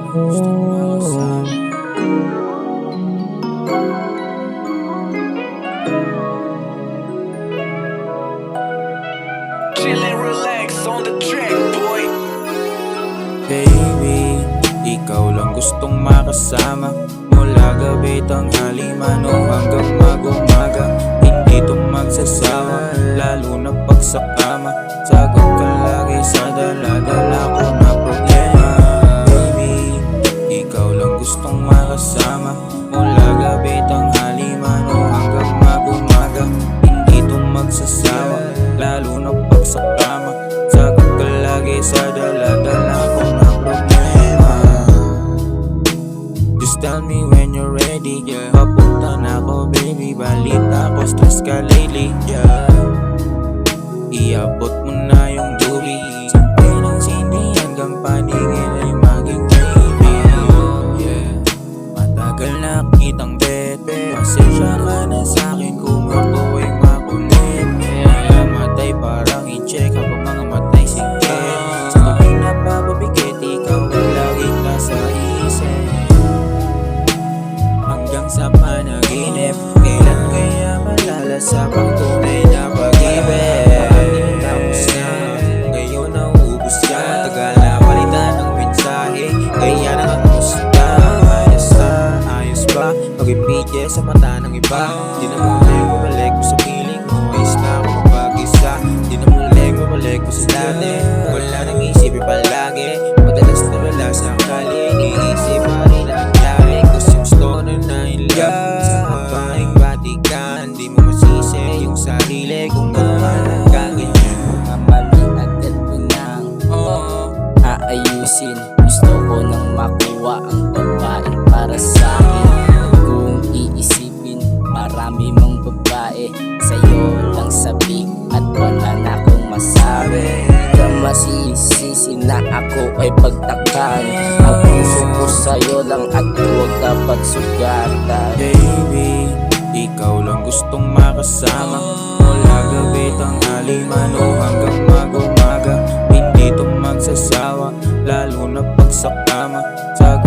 Gusto mo makasama. Chill and relax on the track, boy. Baby, ikaw lang gustong makasama. Mula gabi, tanghali, mano hanggang mag-umaga. Hindi to magsasawa, lalo na pag sa kama. Sagot ka lagi sa dala-dala ko na problema. Baby, ikaw lang gustong makasama. Mula gabi, tanghali, mano hanggang mag-umaga. Hindi to magsasawa, lalo na pag sa kama. Sagot ka lagi sa dala-dala ko na problema. Just tell me when you're ready, yeah. Papunta na ako, baby. Balita ko, stress ka lately, yeah. Iabot mo na yung dubi. Sampay ng sindi hanggang paningin ay maging baby, yeah. Matagal na kitang bet, pasensya ka na sa'kin kung ako ay makulit. Mga matay parang i-check ako, mga matay singkit. Sa tuwing napapabigit, ikaw ay laging nasa isip. Hanggang sa panaginip, kailan kaya malalasap ang tunay na pag-ibig? Tapos na, ngayon nauubos ka. Matagal na palitan ng mensahe, kaya nangamusta. Ayos ba? Mag-ipidye sa mata ng iba. Di na muling bumalik ko sa piling mo, ayos na ako mapag-isa. Di na muling bumalik ko sa dati, wala nang isipin palagi. Madalas na wala sa kali, iniisip pa rin ang nangyari. Gusto na na-in-love sa kapaing batikan. Di mo masisi yung sarili kung naman kaganyan. Mali agad ko nang aayusin. Gusto ko nang makuha ang babaeng para sa akin. Kung iisipin, marami mong babae. Sa'yo lang sabi at wala na akong masabi. Di ka masisisi na ako ay pagtakan. Ang puso ko sa'yo lang at huwag dapat sugatan. Baby, ikaw lang gustong makasama. Mula gabi, tanghali, mano hanggang mag-umaga. Hindi to magsasawa, lalo na pag sa kama. Sa